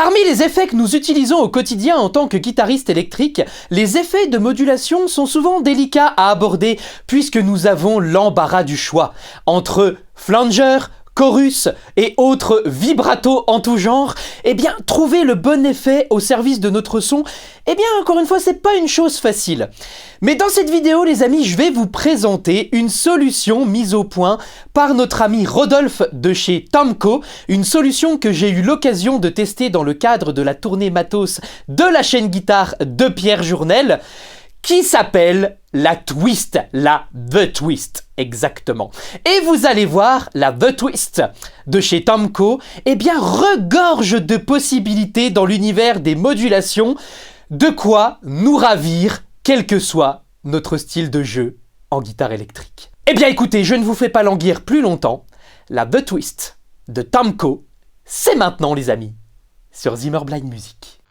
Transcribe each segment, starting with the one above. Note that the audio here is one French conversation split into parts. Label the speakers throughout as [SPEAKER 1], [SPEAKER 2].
[SPEAKER 1] Parmi les effets que nous utilisons au quotidien en tant que guitariste électrique, les effets de modulation sont souvent délicats à aborder puisque nous avons l'embarras du choix entre flanger, chorus et autres vibratos en tout genre. Eh bien, trouver le bon effet au service de notre son, eh bien, encore une fois, c'est pas une chose facile. Mais dans cette vidéo, les amis, je vais vous présenter une solution mise au point par notre ami Rodolphe de chez Tomco, une solution que j'ai eu l'occasion de tester dans le cadre de la tournée matos de la chaîne guitare de Pierre Journel, qui s'appelle la Twist, la The Twist, exactement. Et vous allez voir, la The Twist de chez Tomco, eh bien, regorge de possibilités dans l'univers des modulations, de quoi nous ravir, quel que soit notre style de jeu en guitare électrique. Eh bien, écoutez, je ne vous fais pas languir plus longtemps, la The Twist de Tomco, c'est maintenant, les amis, sur Zimmer Blind Music.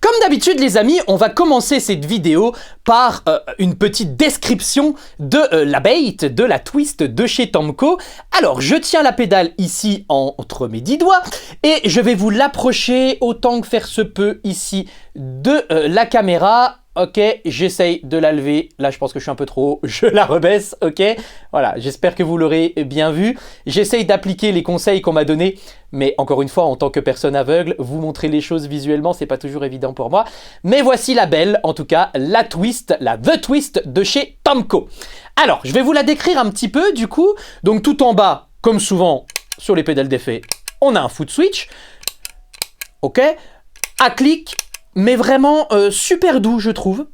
[SPEAKER 1] Comme d'habitude, les amis, on va commencer cette vidéo par une petite description de la bait, de la Twist de chez Tomco. Alors, je tiens la pédale ici entre mes 10 doigts et je vais vous l'approcher autant que faire se peut ici de la caméra. Ok, j'essaye de la lever. Là, je pense que je suis un peu trop haut. Je la rebaisse, ok. Voilà, j'espère que vous l'aurez bien vu. J'essaye d'appliquer les conseils qu'on m'a donnés. Mais encore une fois, en tant que personne aveugle, vous montrer les choses visuellement, c'est pas toujours évident pour moi. Mais voici la belle, en tout cas, la Twist, la The Twist de chez Tomco. Alors, je vais vous la décrire un petit peu, du coup. Donc, tout en bas, comme souvent sur les pédales d'effet, on a un foot switch. Ok. À clic, mais vraiment super doux, je trouve.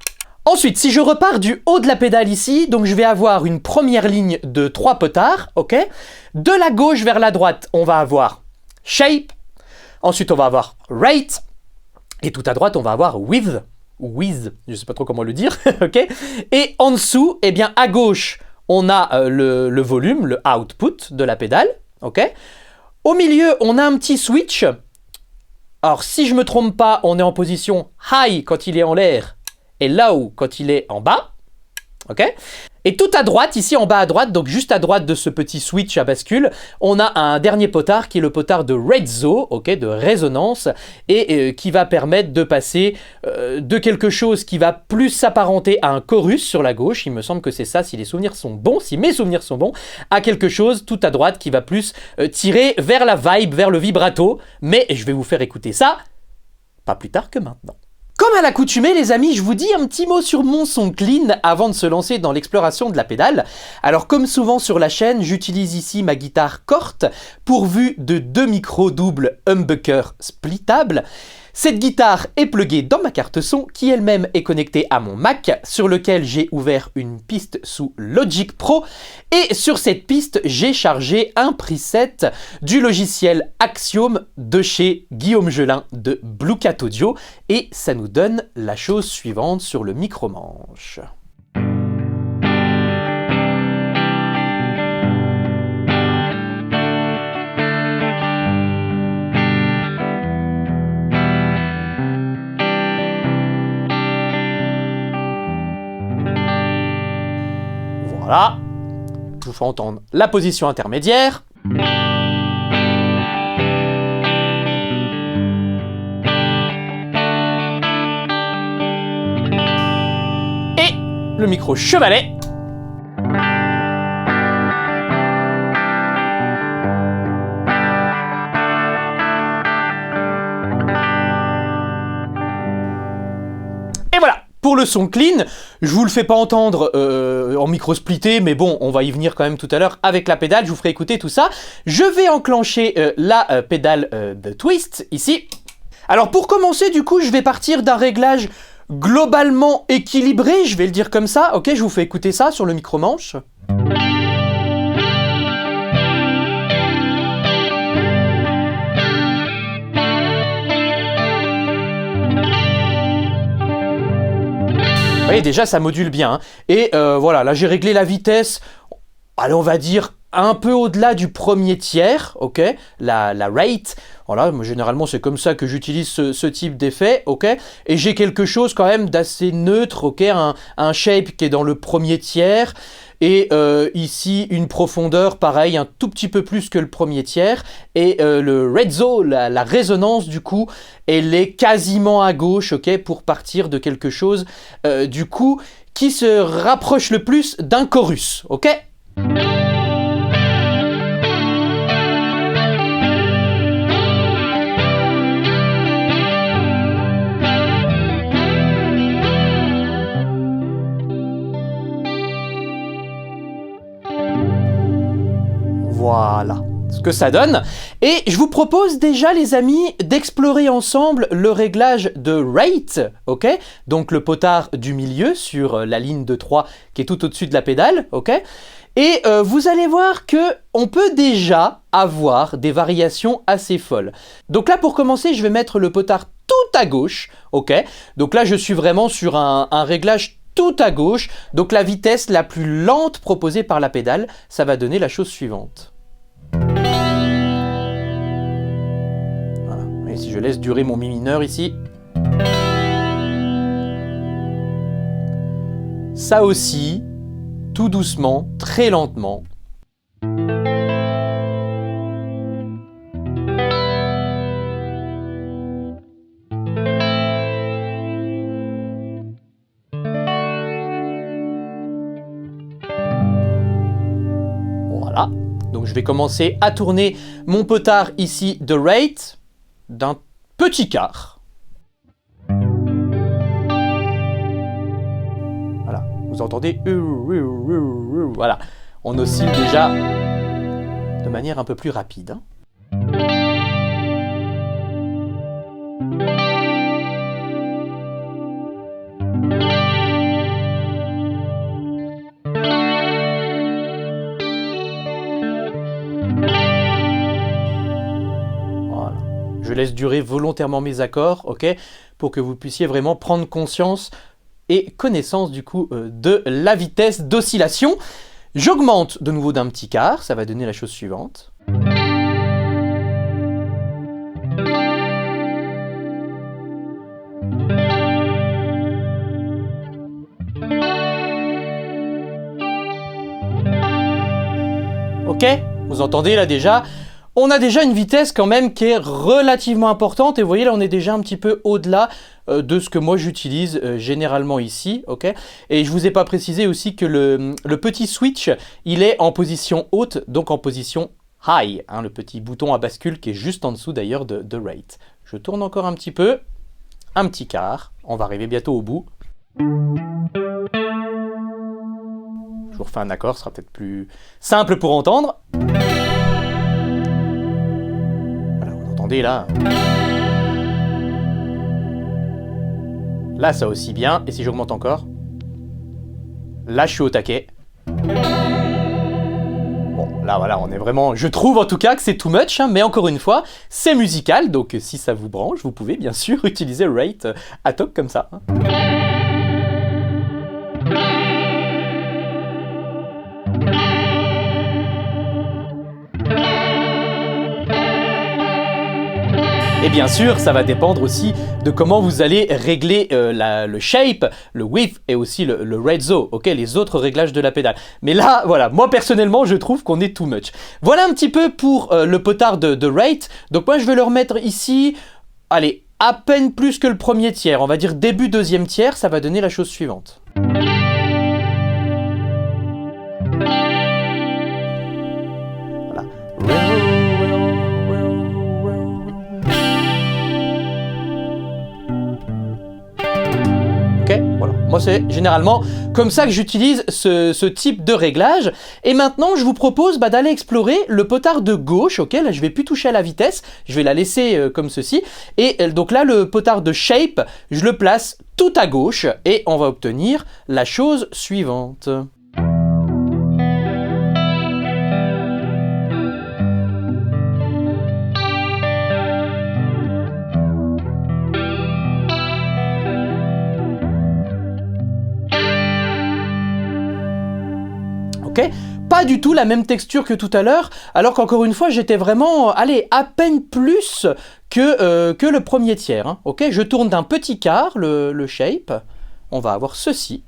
[SPEAKER 1] Ensuite, si je repars du haut de la pédale ici, donc je vais avoir une première ligne de 3 potards, ok. De la gauche vers la droite, on va avoir shape. Ensuite, on va avoir rate. Et tout à droite, on va avoir with, je sais pas trop comment le dire, ok. Et en dessous, eh bien, à gauche, on a le volume, le output de la pédale, ok. Au milieu, on a un petit switch. Alors, si je ne me trompe pas, on est en position high quand il est en l'air et low quand il est en bas. Ok. Et tout à droite, ici en bas à droite, donc juste à droite de ce petit switch à bascule, on a un dernier potard qui est le potard de rezzo, ok, de résonance, et qui va permettre de passer de quelque chose qui va plus s'apparenter à un chorus sur la gauche, il me semble que c'est ça, si les souvenirs sont bons, si mes souvenirs sont bons, à quelque chose tout à droite qui va plus tirer vers la vibe, vers le vibrato, mais je vais vous faire écouter ça, pas plus tard que maintenant. Comme à l'accoutumée, les amis, je vous dis un petit mot sur mon son clean avant de se lancer dans l'exploration de la pédale. Alors, comme souvent sur la chaîne, j'utilise ici ma guitare Cort, pourvue de 2 micros doubles humbucker splittables. Cette guitare est pluguée dans ma carte son qui elle-même est connectée à mon Mac sur lequel j'ai ouvert une piste sous Logic Pro et sur cette piste j'ai chargé un preset du logiciel Axiom de chez Guillaume Gelin de Blue Cat Audio et ça nous donne la chose suivante sur le micro-manche. Voilà, je vous fais entendre la position intermédiaire. Et le micro chevalet. Et voilà. Pour le son clean, je vous le fais pas entendre en micro splitté, mais bon, on va y venir quand même tout à l'heure avec la pédale, je vous ferai écouter tout ça. Je vais enclencher la pédale de Twist, ici. Alors pour commencer, du coup, je vais partir d'un réglage globalement équilibré, je vais le dire comme ça. Ok, je vous fais écouter ça sur le micro-manche. Vous voyez, déjà, ça module bien. Hein. Et voilà, là, j'ai réglé la vitesse. Allez, on va dire un peu au-delà du premier tiers, ok, la rate. Voilà, moi, généralement c'est comme ça que j'utilise ce type d'effet, ok. Et j'ai quelque chose quand même d'assez neutre, ok, un shape qui est dans le premier tiers. Et ici, une profondeur, pareil, un tout petit peu plus que le premier tiers. Et le rezzo, la résonance, du coup, elle est quasiment à gauche, ok, pour partir de quelque chose, du coup, qui se rapproche le plus d'un chorus, ok. Voilà ce que ça donne. Et je vous propose déjà, les amis, d'explorer ensemble le réglage de rate, ok? Donc le potard du milieu sur la ligne de 3 qui est tout au-dessus de la pédale, ok? Et vous allez voir que on peut déjà avoir des variations assez folles. Donc là, pour commencer, je vais mettre le potard tout à gauche, ok? Donc là, je suis vraiment sur un réglage tout à gauche. Donc la vitesse la plus lente proposée par la pédale, ça va donner la chose suivante. Voilà. Et si je laisse durer mon mi mineur ici, ça aussi, tout doucement, très lentement. Voilà. Donc je vais commencer à tourner mon potard ici de rate d'un petit quart. Voilà, vous entendez? Voilà, on oscille déjà de manière un peu plus rapide. Je laisse durer volontairement mes accords, ok, pour que vous puissiez vraiment prendre conscience et connaissance du coup de la vitesse d'oscillation. J'augmente de nouveau d'un petit quart, ça va donner la chose suivante. Ok, vous entendez là déjà? On a déjà une vitesse quand même qui est relativement importante, et vous voyez là on est déjà un petit peu au-delà de ce que moi j'utilise généralement ici, ok. Et je vous ai pas précisé aussi que le petit switch, il est en position haute, donc en position high, hein, le petit bouton à bascule qui est juste en dessous d'ailleurs de rate. Je tourne encore un petit peu, un petit quart, on va arriver bientôt au bout. Je vous refais un accord, ce sera peut-être plus simple pour entendre. Là. Là, ça aussi bien. Et si j'augmente encore? Là, je suis au taquet. Bon, là, voilà, on est vraiment... Je trouve en tout cas que c'est too much, hein, mais encore une fois, c'est musical. Donc, si ça vous branche, vous pouvez bien sûr utiliser rate à toc comme ça. Hein. Et bien sûr, ça va dépendre aussi de comment vous allez régler le shape, le width et aussi le rezzo, ok, les autres réglages de la pédale. Mais là, voilà, moi personnellement, je trouve qu'on est too much. Voilà un petit peu pour le potard de rate. Donc moi, je vais le remettre ici, allez, à peine plus que le premier tiers. On va dire début deuxième tiers, ça va donner la chose suivante. Voilà. Voilà. Moi, c'est généralement comme ça que j'utilise ce type de réglage. Et maintenant, je vous propose d'aller explorer le potard de gauche. Ok, là, je vais plus toucher à la vitesse. Je vais la laisser comme ceci. Et donc là, le potard de shape, je le place tout à gauche. Et on va obtenir la chose suivante. Ok. pas du tout la même texture que tout à l'heure, alors qu'encore une fois, j'étais vraiment, allez, à peine plus que le premier tiers. Hein. Ok, je tourne d'un petit quart le shape. On va avoir ceci.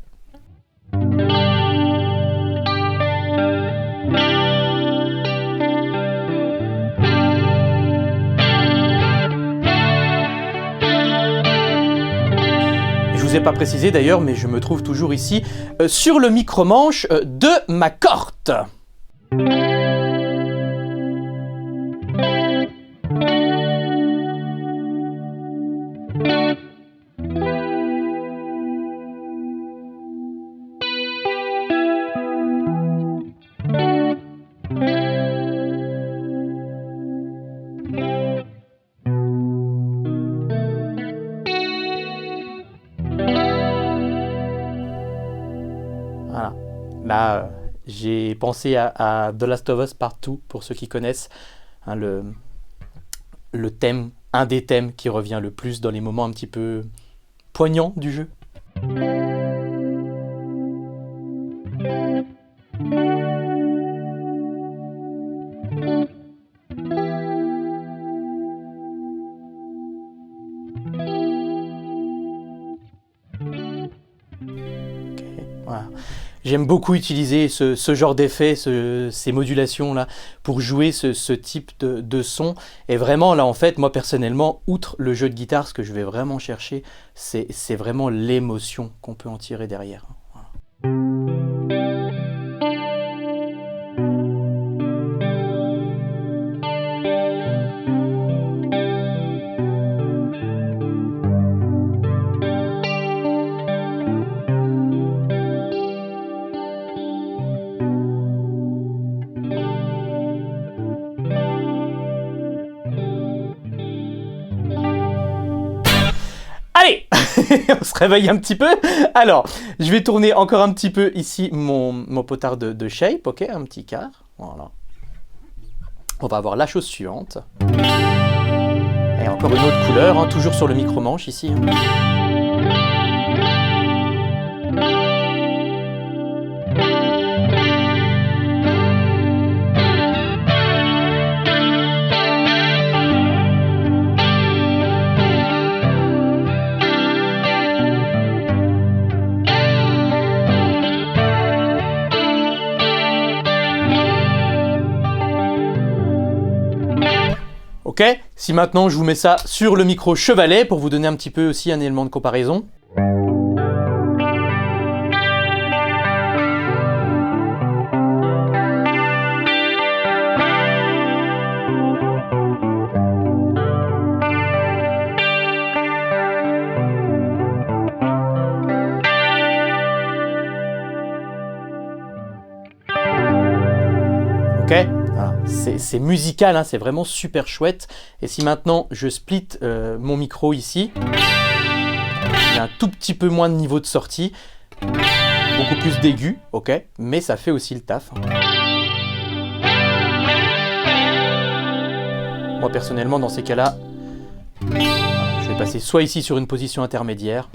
[SPEAKER 1] Je vous ai pas précisé d'ailleurs, mais je me trouve toujours ici sur le micro-manche de ma corte. Voilà. Là, j'ai pensé à The Last of Us Part 2, pour ceux qui connaissent, hein, le thème, un des thèmes qui revient le plus dans les moments un petit peu poignants du jeu. Voilà. J'aime beaucoup utiliser ce genre d'effets, ces modulations-là, pour jouer ce type de son. Et vraiment, là, en fait, moi, personnellement, outre le jeu de guitare, ce que je vais vraiment chercher, c'est vraiment l'émotion qu'on peut en tirer derrière. Voilà. Allez, on se réveille un petit peu. Alors, je vais tourner encore un petit peu ici mon potard de shape, ok, un petit quart. Voilà. On va avoir la chose suivante. Et encore une autre couleur, hein, toujours sur le micro-manche ici. Ok, si maintenant je vous mets ça sur le micro chevalet pour vous donner un petit peu aussi un élément de comparaison. Ok, voilà. C'est musical, hein, c'est vraiment super chouette. Et si maintenant je split mon micro ici, il y a un tout petit peu moins de niveau de sortie, beaucoup plus d'aigu, ok, mais ça fait aussi le taf. Moi personnellement dans ces cas-là, je vais passer soit ici sur une position intermédiaire,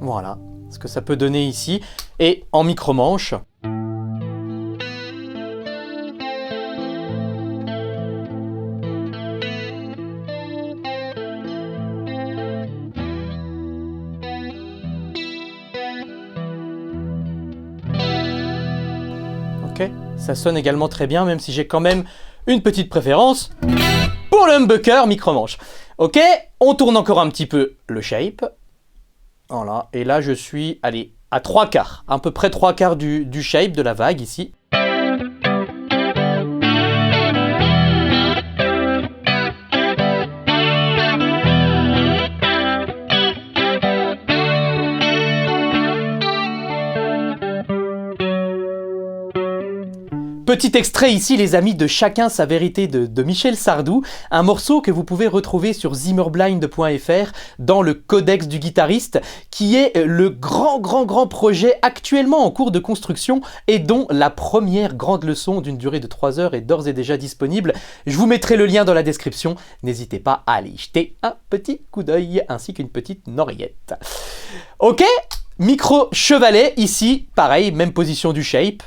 [SPEAKER 1] voilà ce que ça peut donner ici, et en micro-manche. Ok, ça sonne également très bien, même si j'ai quand même une petite préférence pour le humbucker micro-manche. Ok, on tourne encore un petit peu le shape. Voilà, et là je suis, allez, à 3/4, à peu près 3/4 du shape de la vague ici. Petit extrait ici, les amis, de Chacun sa vérité de Michel Sardou, un morceau que vous pouvez retrouver sur zimmerblind.fr dans le Codex du guitariste, qui est le grand projet actuellement en cours de construction et dont la première grande leçon d'une durée de 3 heures est d'ores et déjà disponible. Je vous mettrai le lien dans la description, n'hésitez pas à aller y jeter un petit coup d'œil ainsi qu'une petite oreillette. Ok, micro chevalet ici, pareil, même position du shape.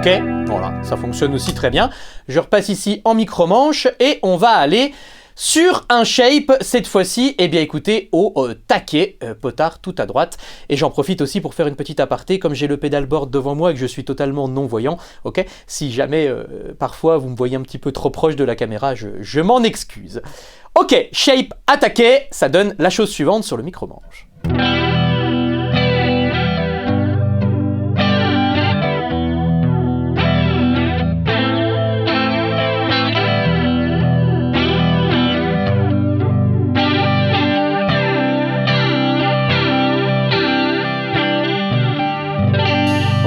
[SPEAKER 1] Ok, voilà, ça fonctionne aussi très bien. Je repasse ici en micro-manche et on va aller sur un shape, cette fois-ci, eh bien écoutez, au taquet, potard tout à droite. Et j'en profite aussi pour faire une petite aparté, comme j'ai le pédalboard devant moi et que je suis totalement non-voyant, ok. Si jamais, parfois, vous me voyez un petit peu trop proche de la caméra, je m'en excuse. Ok, shape attaqué, ça donne la chose suivante sur le micro-manche.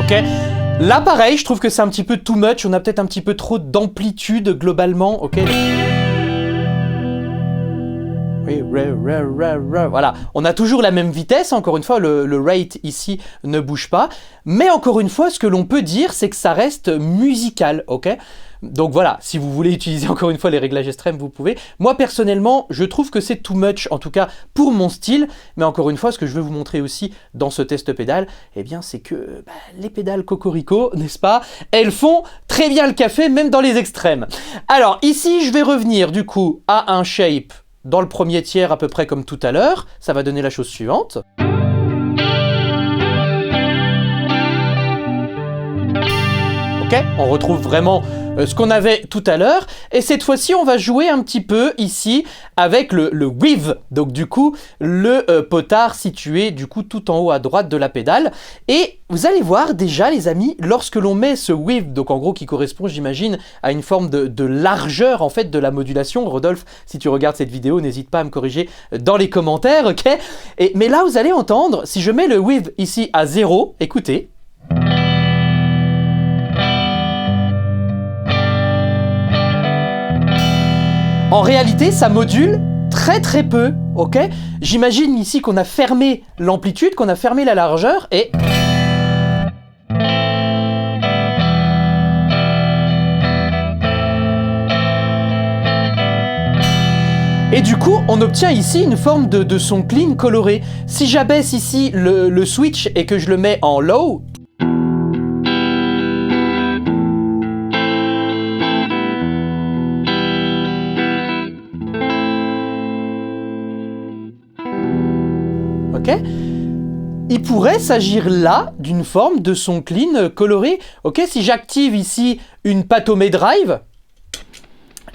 [SPEAKER 1] Ok, là pareil, je trouve que c'est un petit peu too much, on a peut-être un petit peu trop d'amplitude globalement, ok. Oui, voilà, on a toujours la même vitesse, encore une fois, le rate ici ne bouge pas, mais encore une fois, ce que l'on peut dire, c'est que ça reste musical, ok. Donc voilà, si vous voulez utiliser encore une fois les réglages extrêmes, vous pouvez. Moi personnellement, je trouve que c'est too much, en tout cas pour mon style, mais encore une fois, ce que je veux vous montrer aussi dans ce test pédale, eh bien c'est que les pédales Cocorico, n'est-ce pas, elles font très bien le café, même dans les extrêmes. Alors ici, je vais revenir du coup à un shape dans le premier tiers à peu près comme tout à l'heure, ça va donner la chose suivante. Ok, on retrouve vraiment ce qu'on avait tout à l'heure, et cette fois-ci on va jouer un petit peu ici avec le weave, donc du coup le potard situé du coup tout en haut à droite de la pédale, et vous allez voir déjà les amis, lorsque l'on met ce weave, donc en gros qui correspond j'imagine à une forme de largeur en fait de la modulation, Rodolphe si tu regardes cette vidéo n'hésite pas à me corriger dans les commentaires, ok, mais là vous allez entendre, si je mets le weave ici à 0, écoutez. En réalité, ça module très peu, ok? J'imagine ici qu'on a fermé l'amplitude, qu'on a fermé la largeur, et... Et du coup, on obtient ici une forme de son clean coloré. Si j'abaisse ici le switch et que je le mets en low... Il pourrait s'agir là d'une forme de son clean coloré. Ok, si j'active ici une Patome Drive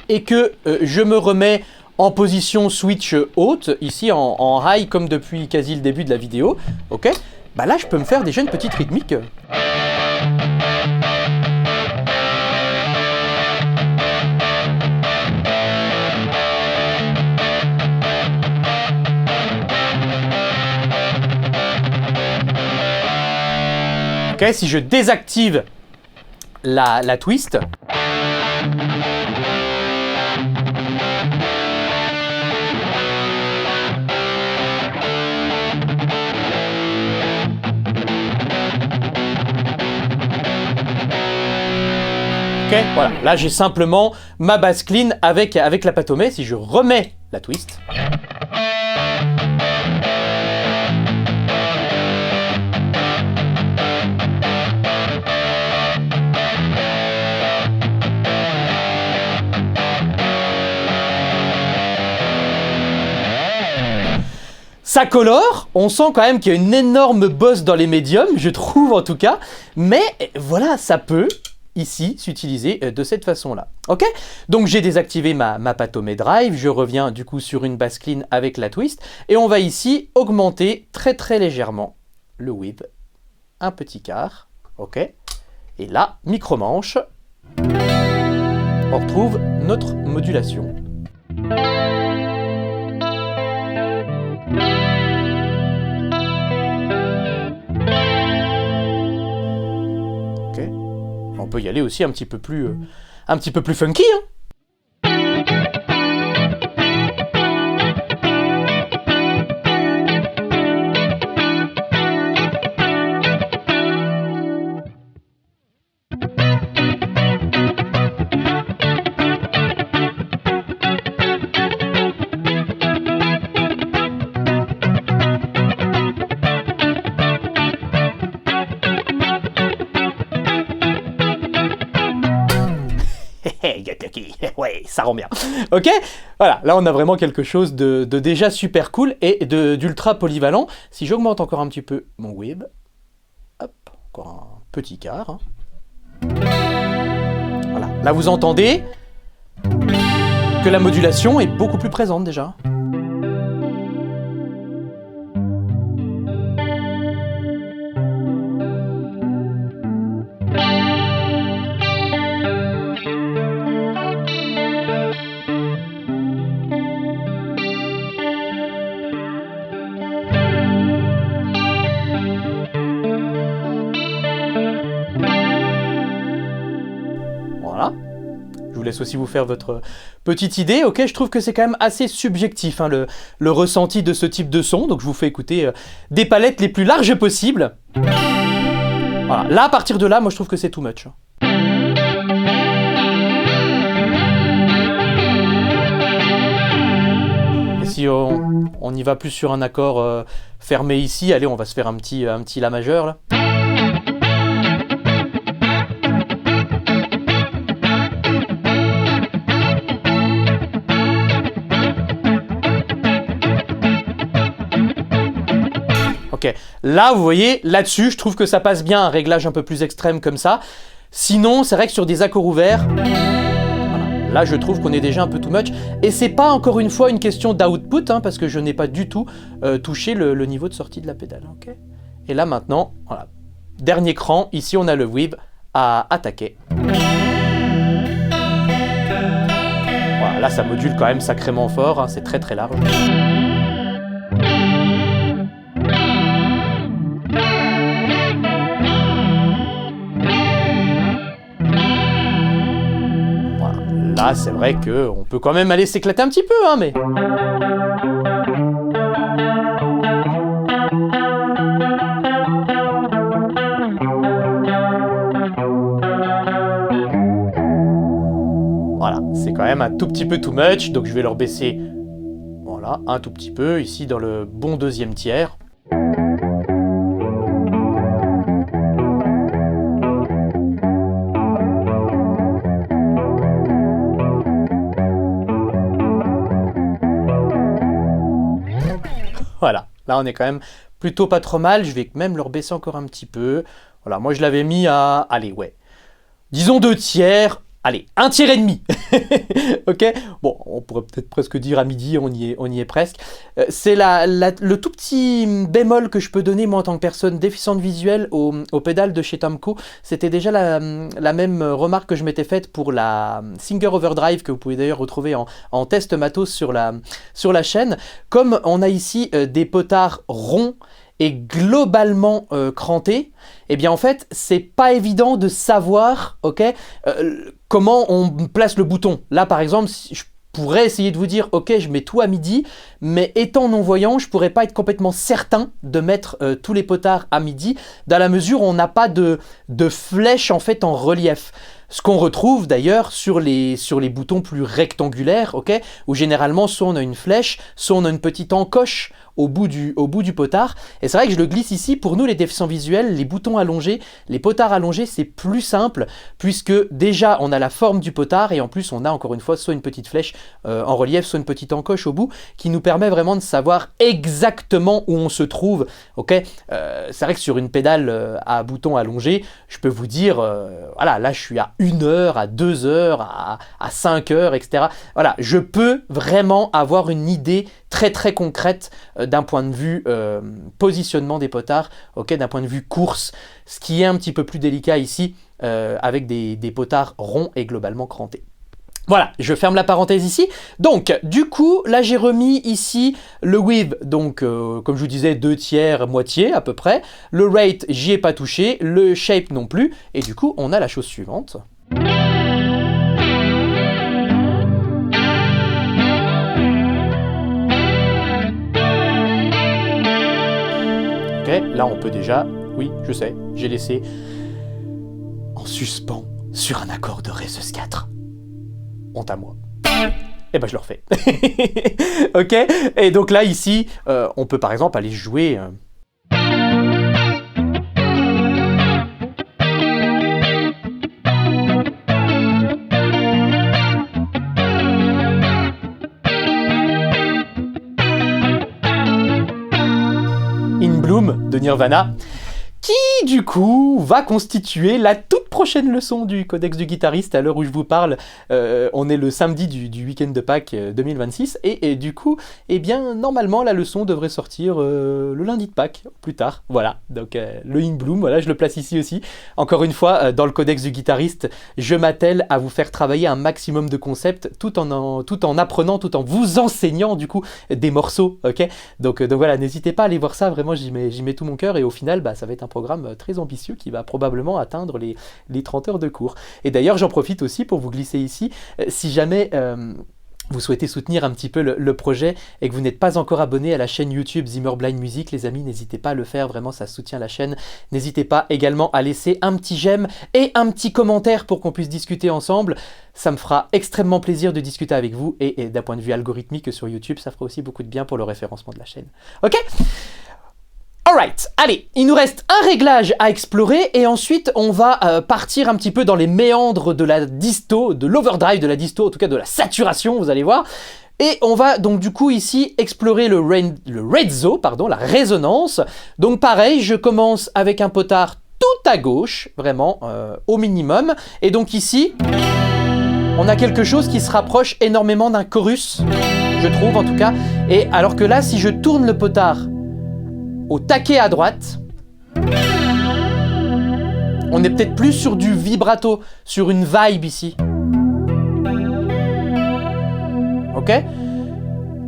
[SPEAKER 1] et que je me remets en position switch haute, ici en high comme depuis quasi le début de la vidéo, ok, bah là je peux me faire déjà une petite rythmique. Okay, si je désactive la twist, ok, voilà, là j'ai simplement ma basse clean avec la Patome. Si je remets la twist, ça colore, on sent quand même qu'il y a une énorme bosse dans les médiums, je trouve en tout cas, mais voilà, ça peut ici s'utiliser de cette façon-là. Ok, donc j'ai désactivé ma Patome Drive, je reviens du coup sur une basse clean avec la twist, et on va ici augmenter très légèrement le weave, un petit quart, ok, et là, micro-manche, on retrouve notre modulation. Ok, on peut y aller aussi un petit peu plus funky, hein. Ouais, ça rend bien. Ok, voilà, là on a vraiment quelque chose de déjà super cool et d'ultra polyvalent. Si j'augmente encore un petit peu mon web, hop, encore un petit quart. Hein. Voilà, là vous entendez que la modulation est beaucoup plus présente déjà. Voilà. Je vous laisse aussi vous faire votre petite idée. Ok, je trouve que c'est quand même assez subjectif, hein, le ressenti de ce type de son. Donc je vous fais écouter des palettes les plus larges possibles. Voilà. Là, à partir de là, moi je trouve que c'est too much. Et si on y va plus sur un accord fermé ici, allez, on va se faire un petit La majeur là. Ok, là vous voyez, là-dessus je trouve que ça passe bien, un réglage un peu plus extrême comme ça. Sinon c'est vrai que sur des accords ouverts, voilà, là je trouve qu'on est déjà un peu too much. Et c'est pas encore une fois une question d'output, hein, parce que je n'ai pas du tout touché le niveau de sortie de la pédale. Okay. Et là maintenant, voilà, dernier cran, ici on a le whip à attaquer. Voilà, là ça module quand même sacrément fort, hein, c'est très très large. Là, c'est vrai qu'on peut quand même aller s'éclater un petit peu, hein, mais... Voilà, c'est quand même un tout petit peu too much, donc je vais leur baisser, voilà, un tout petit peu, ici dans le bon deuxième tiers. Voilà, là on est quand même plutôt pas trop mal, je vais même leur baisser encore un petit peu. Voilà, moi je l'avais mis à, allez, ouais, disons 2 tiers, allez, 1 tiers et demi. Ok, bon, on pourrait peut-être presque dire à midi, on y est presque. C'est le tout petit bémol que je peux donner moi en tant que personne déficiente visuelle au pédale de chez Tomco. C'était déjà la même remarque que je m'étais faite pour la Singer Overdrive, que vous pouvez d'ailleurs retrouver en test matos sur la chaîne. Comme on a ici des potards ronds et globalement cranté, eh bien en fait c'est pas évident de savoir, ok, comment on place le bouton. Là par exemple, je pourrais essayer de vous dire ok, je mets tout à midi, mais étant non-voyant, je pourrais pas être complètement certain de mettre tous les potards à midi, dans la mesure où on n'a pas de flèche en fait en relief. Ce qu'on retrouve d'ailleurs sur les boutons plus rectangulaires, ok, où généralement soit on a une flèche, soit on a une petite encoche au bout du potard. Et c'est vrai que je le glisse ici, pour nous les déficients visuels, les boutons allongés, les potards allongés, c'est plus simple, puisque déjà on a la forme du potard, et en plus on a encore une fois soit une petite flèche en relief, soit une petite encoche au bout, qui nous permet vraiment de savoir exactement où on se trouve. Ok, c'est vrai que sur une pédale à boutons allongés, je peux vous dire, voilà, là je suis à 1 heure, à 2 heures, à 5 heures, etc. Voilà, je peux vraiment avoir une idée très très concrète d'un point de vue positionnement des potards, ok, d'un point de vue course, ce qui est un petit peu plus délicat ici, avec des potards ronds et globalement crantés. Voilà, je ferme la parenthèse ici. Donc, du coup, là j'ai remis ici le width, donc comme je vous disais, 2/3, moitié à peu près. Le rate, j'y ai pas touché, le shape non plus. Et du coup, on a la chose suivante. Ok, là on peut déjà... Oui, je sais, j'ai laissé en suspens sur un accord de Ré sus 4. Honte à moi. Et ben je le refais. Ok. Et donc là ici, on peut par exemple aller jouer. In Bloom de Nirvana, qui du coup va constituer la toute prochaine leçon du Codex du guitariste à l'heure où je vous parle. On est le samedi du week-end de Pâques 2026 et du coup, eh bien normalement la leçon devrait sortir le lundi de Pâques, plus tard. Voilà, donc le In Bloom, voilà, je le place ici aussi. Encore une fois, dans le Codex du guitariste, je m'attelle à vous faire travailler un maximum de concepts tout en apprenant, tout en vous enseignant du coup des morceaux, ok. Donc voilà, n'hésitez pas à aller voir ça, vraiment j'y mets tout mon cœur et au final, bah, ça va être un programme très ambitieux qui va probablement atteindre les 30 heures de cours. Et d'ailleurs, j'en profite aussi pour vous glisser ici, si jamais vous souhaitez soutenir un petit peu le projet et que vous n'êtes pas encore abonné à la chaîne YouTube Zimmer Blind Music, les amis, n'hésitez pas à le faire, vraiment ça soutient la chaîne. N'hésitez pas également à laisser un petit j'aime et un petit commentaire pour qu'on puisse discuter ensemble. Ça me fera extrêmement plaisir de discuter avec vous et d'un point de vue algorithmique sur YouTube, ça fera aussi beaucoup de bien pour le référencement de la chaîne. Ok ? Alright, allez, il nous reste un réglage à explorer et ensuite on va partir un petit peu dans les méandres de la disto, de l'overdrive de la disto, en tout cas de la saturation, vous allez voir. Et on va donc du coup ici explorer le rezzo, pardon, la résonance. Donc pareil, je commence avec un potard tout à gauche, vraiment au minimum. Et donc ici, on a quelque chose qui se rapproche énormément d'un chorus, je trouve en tout cas. Et alors que là, si je tourne le potard au taquet à droite, on est peut-être plus sur du vibrato, sur une vibe ici. Ok ?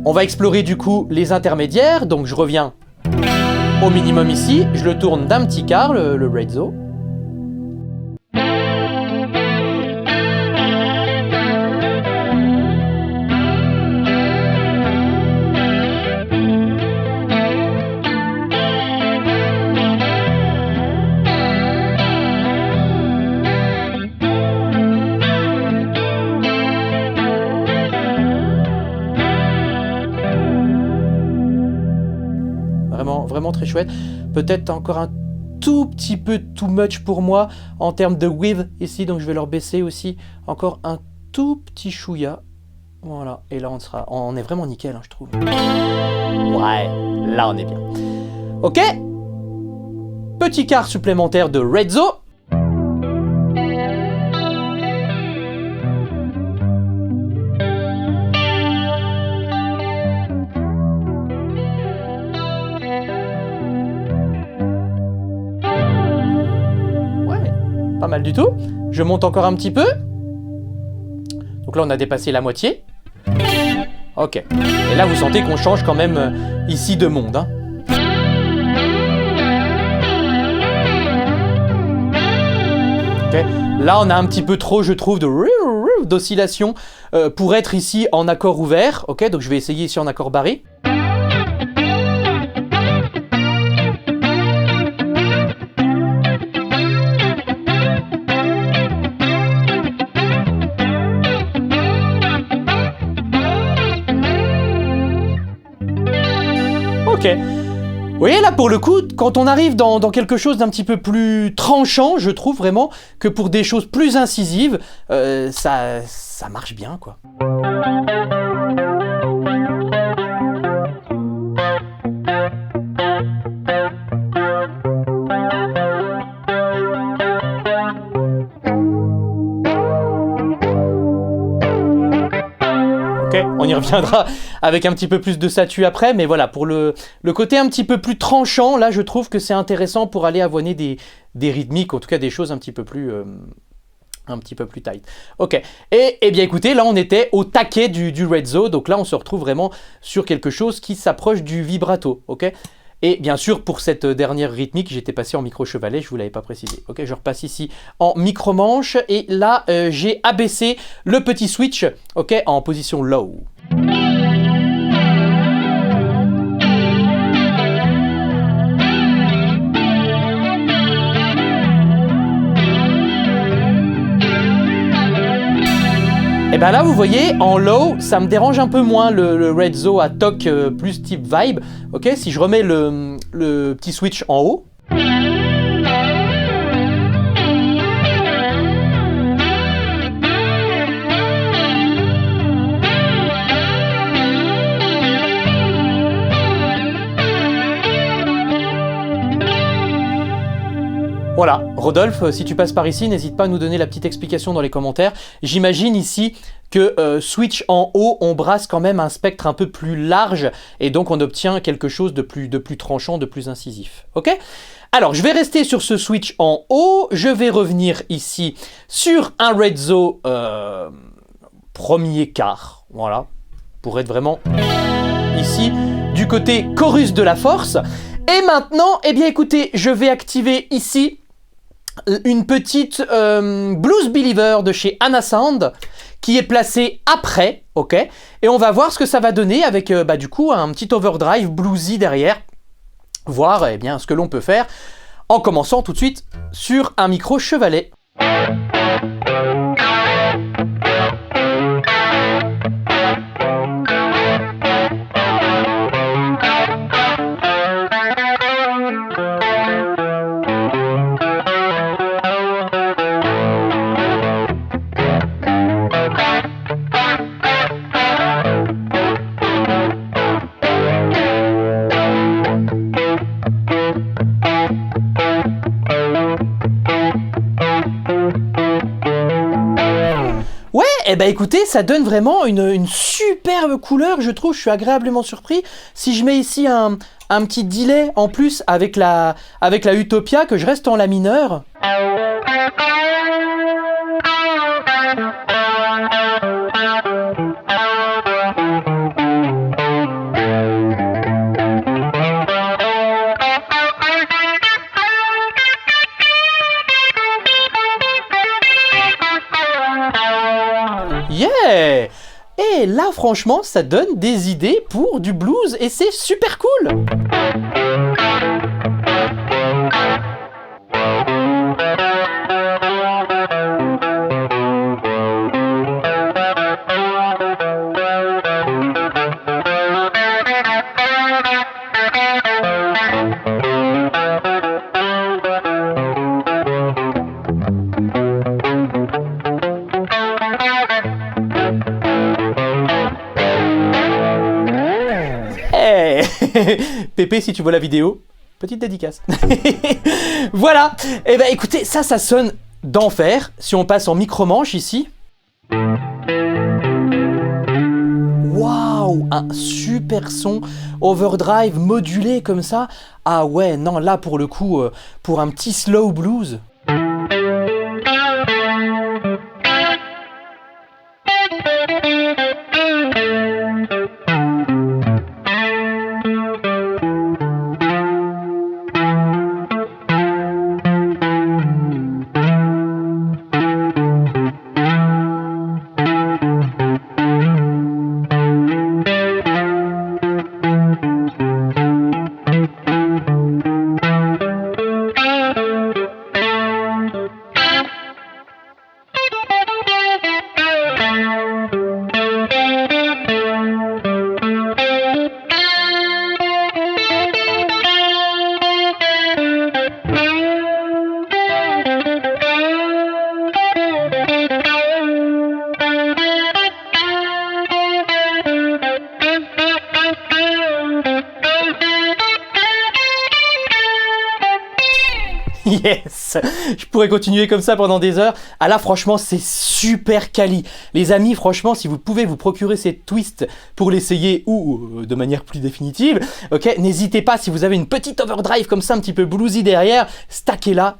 [SPEAKER 1] On va explorer du coup les intermédiaires, donc je reviens au minimum ici, je le tourne d'un petit quart, le rezzo. Vraiment très chouette. Peut-être encore un tout petit peu too much pour moi en termes de width ici, donc je vais leur baisser aussi encore un tout petit chouïa. Voilà, et là on est vraiment nickel, hein, je trouve. Ouais, là on est bien. Ok, petit quart supplémentaire de rezzo. Pas mal du tout. Je monte encore un petit peu. Donc là, on a dépassé la moitié. Ok. Et là, vous sentez qu'on change quand même ici de monde. Hein. Ok. Là, on a un petit peu trop, je trouve, d'oscillation pour être ici en accord ouvert. Ok. Donc je vais essayer ici en accord barré. Ok. Vous voyez là pour le coup, quand on arrive dans quelque chose d'un petit peu plus tranchant, je trouve vraiment que pour des choses plus incisives, ça marche bien quoi. On y reviendra avec un petit peu plus de satu après, mais voilà, pour le côté un petit peu plus tranchant, là je trouve que c'est intéressant pour aller avoiner des rythmiques, en tout cas des choses un petit peu plus tight. Ok, et bien écoutez, là on était au taquet du rezzo, donc là on se retrouve vraiment sur quelque chose qui s'approche du vibrato, ok. Et bien sûr, pour cette dernière rythmique, j'étais passé en micro-chevalet, je ne vous l'avais pas précisé. Ok, je repasse ici en micro-manche, et là, j'ai abaissé le petit switch, ok, en position low. Et bien là, vous voyez, en low, ça me dérange un peu moins le rezzo à toc plus type vibe. Ok, si je remets le petit switch en haut. Voilà, Rodolphe, si tu passes par ici, n'hésite pas à nous donner la petite explication dans les commentaires. J'imagine ici que switch en haut, on brasse quand même un spectre un peu plus large, et donc on obtient quelque chose de plus tranchant, de plus incisif. Ok ? Alors, je vais rester sur ce switch en haut, je vais revenir ici sur un rezzo premier quart, voilà, pour être vraiment ici du côté chorus de la force. Et maintenant, eh bien écoutez, je vais activer ici une petite Blues Believer de chez Anna Sound qui est placée après, ok, et on va voir ce que ça va donner avec du coup un petit overdrive bluesy derrière, voir eh bien ce que l'on peut faire en commençant tout de suite sur un micro chevalet. Eh ben écoutez, ça donne vraiment une superbe couleur, je trouve, je suis agréablement surpris. Si je mets ici un petit delay en plus avec la Utopia, que je reste en la mineur. Yeah! Et là, franchement, ça donne des idées pour du blues et c'est super cool! Pépé, si tu vois la vidéo, petite dédicace. Voilà, et ben écoutez, ça sonne d'enfer. Si on passe en micro-manche ici. Waouh, un super son overdrive modulé comme ça. Ah ouais, non, là pour le coup, pour un petit slow blues. Yes! Je pourrais continuer comme ça pendant des heures. Ah là, franchement, c'est super quali. Les amis, franchement, si vous pouvez vous procurer cette twist pour l'essayer ou de manière plus définitive, ok, n'hésitez pas, si vous avez une petite overdrive comme ça, un petit peu bluesy derrière, stackez-la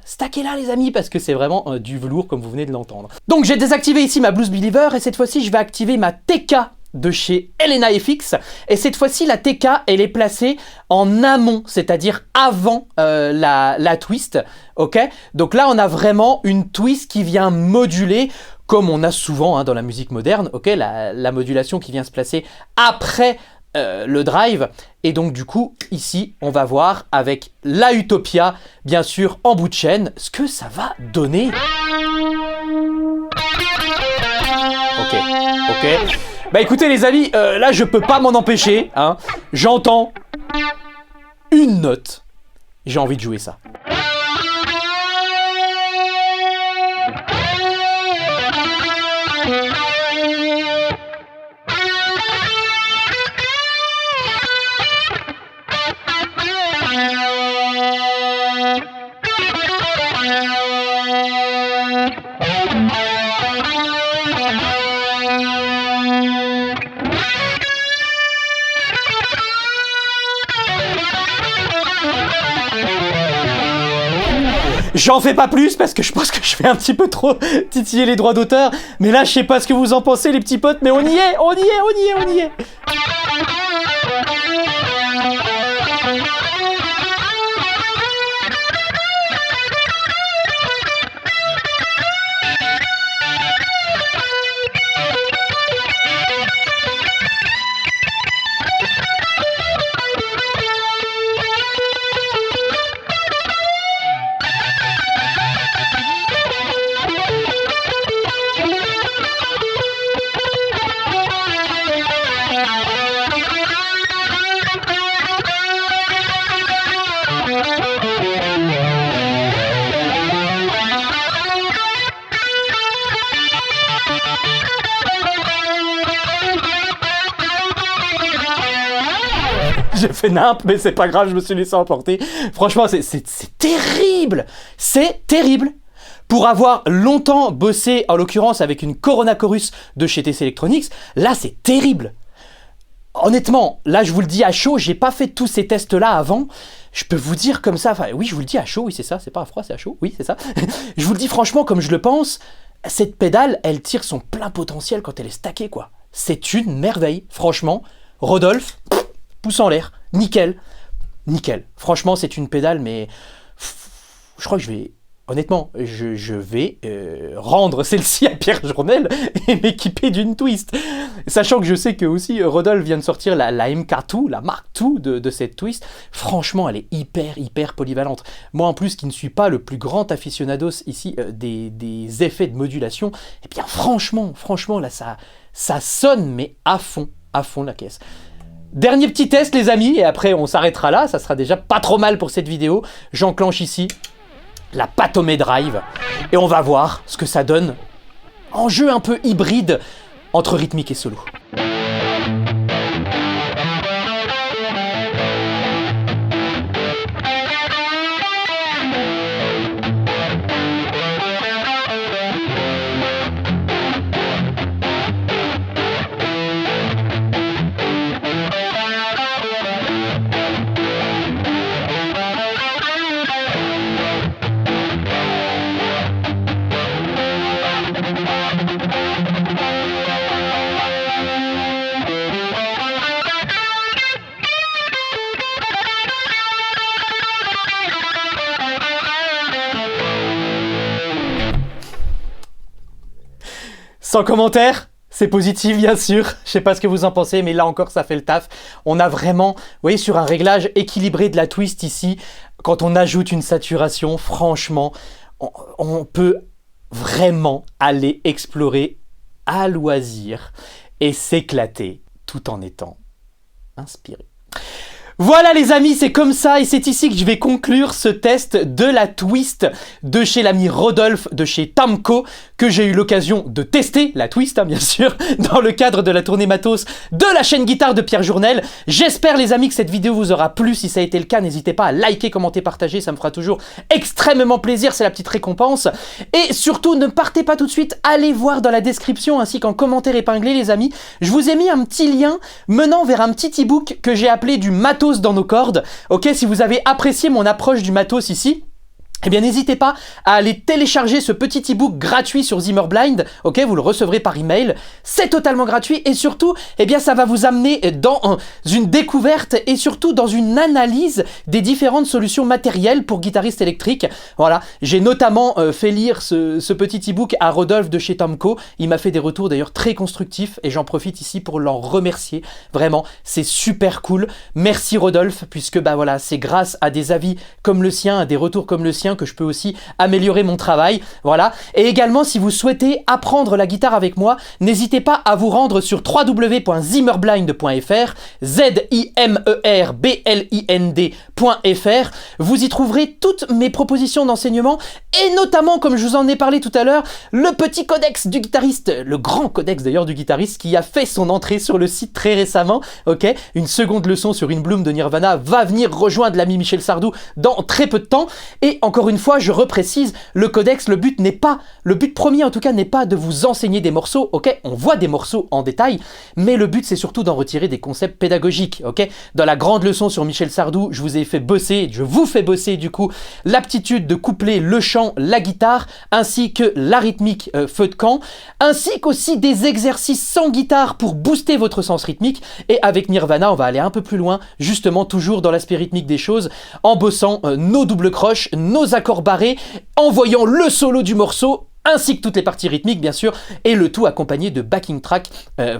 [SPEAKER 1] les amis, parce que c'est vraiment du velours comme vous venez de l'entendre. Donc j'ai désactivé ici ma Blues Believer et cette fois-ci, je vais activer ma TK de chez Helena FX, et cette fois-ci la TK elle est placée en amont, c'est-à-dire avant la twist, ok. Donc là on a vraiment une twist qui vient moduler, comme on a souvent dans la musique moderne, ok, la modulation qui vient se placer après le drive, et donc du coup ici on va voir avec la Utopia bien sûr en bout de chaîne ce que ça va donner. Ok. Bah écoutez les amis, là je peux pas m'en empêcher, hein. J'entends une note, j'ai envie de jouer ça. J'en fais pas plus parce que je pense que je fais un petit peu trop titiller les droits d'auteur. Mais là, je sais pas ce que vous en pensez, les petits potes, mais on y est, on y est, on y est, on y est. J'ai fait nimp, mais c'est pas grave, je me suis laissé emporter. Franchement, c'est terrible. C'est terrible. Pour avoir longtemps bossé, en l'occurrence avec une Corona Chorus de chez TC Electronics, là c'est terrible. Honnêtement, là je vous le dis à chaud, j'ai pas fait tous ces tests-là avant. Je peux vous dire comme ça, enfin oui, je vous le dis à chaud, oui c'est ça, c'est pas à froid, c'est à chaud, oui c'est ça. Je vous le dis franchement comme je le pense, cette pédale, elle tire son plein potentiel quand elle est stackée quoi. C'est une merveille, franchement. Rodolphe, pouce en l'air, nickel, nickel. Franchement, c'est une pédale, mais je crois que je vais, honnêtement, je vais rendre celle-ci à Pierre Journel et m'équiper d'une twist. Sachant que je sais que aussi Rodolphe vient de sortir la MK2, la Mark II de cette twist. Franchement, elle est hyper polyvalente. Moi, en plus, qui ne suis pas le plus grand aficionados ici des effets de modulation, eh bien, franchement, là, ça sonne, mais à fond la caisse. Dernier petit test les amis, et après on s'arrêtera là, ça sera déjà pas trop mal pour cette vidéo. J'enclenche ici la Patome Drive, et on va voir ce que ça donne en jeu un peu hybride entre rythmique et solo. Sans commentaire, c'est positif bien sûr, je sais pas ce que vous en pensez, mais là encore ça fait le taf. On a vraiment, vous voyez, sur un réglage équilibré de la twist ici, quand on ajoute une saturation, franchement, on peut vraiment aller explorer à loisir et s'éclater tout en étant inspiré. Voilà les amis, c'est comme ça et c'est ici que je vais conclure ce test de la Twist de chez l'ami Rodolphe de chez Tamco que j'ai eu l'occasion de tester, la Twist bien sûr, dans le cadre de la tournée matos de la chaîne guitare de Pierre Journel. J'espère les amis que cette vidéo vous aura plu, si ça a été le cas n'hésitez pas à liker, commenter, partager, ça me fera toujours extrêmement plaisir, c'est la petite récompense. Et surtout ne partez pas tout de suite, allez voir dans la description ainsi qu'en commentaire épinglé les amis, je vous ai mis un petit lien menant vers un petit e-book que j'ai appelé du matos dans nos cordes, ok, si vous avez apprécié mon approche du matos ici, eh bien n'hésitez pas à aller télécharger ce petit e-book gratuit sur Zimmerblind, ok, vous le recevrez par email, c'est totalement gratuit et surtout, eh bien ça va vous amener dans une découverte et surtout dans une analyse des différentes solutions matérielles pour guitaristes électriques. Voilà, j'ai notamment fait lire ce petit e-book à Rodolphe de chez Tamco, il m'a fait des retours d'ailleurs très constructifs et j'en profite ici pour l'en remercier, vraiment, c'est super cool, merci Rodolphe, puisque bah voilà, c'est grâce à des avis comme le sien, à des retours comme le sien, que je peux aussi améliorer mon travail, voilà. Et également, si vous souhaitez apprendre la guitare avec moi, n'hésitez pas à vous rendre sur www.zimmerblind.fr, zimmerblind.fr. Vous y trouverez toutes mes propositions d'enseignement et notamment, comme je vous en ai parlé tout à l'heure, le petit codex du guitariste, le grand codex d'ailleurs du guitariste qui a fait son entrée sur le site très récemment, ok. Une seconde leçon sur une Bloom de Nirvana va venir rejoindre l'ami Michel Sardou dans très peu de temps. Et encore une fois, je reprécise, le codex, le but premier en tout cas n'est pas de vous enseigner des morceaux, ok, on voit des morceaux en détail, mais le but c'est surtout d'en retirer des concepts pédagogiques, ok. Dans la grande leçon sur Michel Sardou, je vous ai fait bosser, je vous fais bosser du coup, l'aptitude de coupler le chant, la guitare, ainsi que la rythmique feu de camp, ainsi qu'aussi des exercices sans guitare pour booster votre sens rythmique, et avec Nirvana, on va aller un peu plus loin, justement toujours dans l'aspect rythmique des choses, en bossant nos doubles croches, nos accords barrés, en voyant le solo du morceau, ainsi que toutes les parties rythmiques bien sûr, et le tout accompagné de backing tracks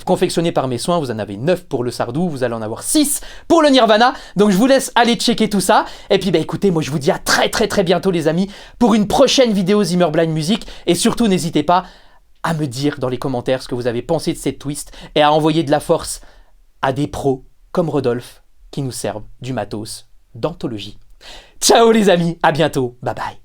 [SPEAKER 1] confectionnés par mes soins. Vous en avez 9 pour le Sardou, vous allez en avoir 6 pour le Nirvana, donc je vous laisse aller checker tout ça, et puis bah écoutez, moi je vous dis à très bientôt les amis, pour une prochaine vidéo Zimmerblind Music, et surtout n'hésitez pas à me dire dans les commentaires ce que vous avez pensé de cette twist, et à envoyer de la force à des pros comme Rodolphe, qui nous servent du matos d'anthologie. Ciao les amis, à bientôt, bye bye.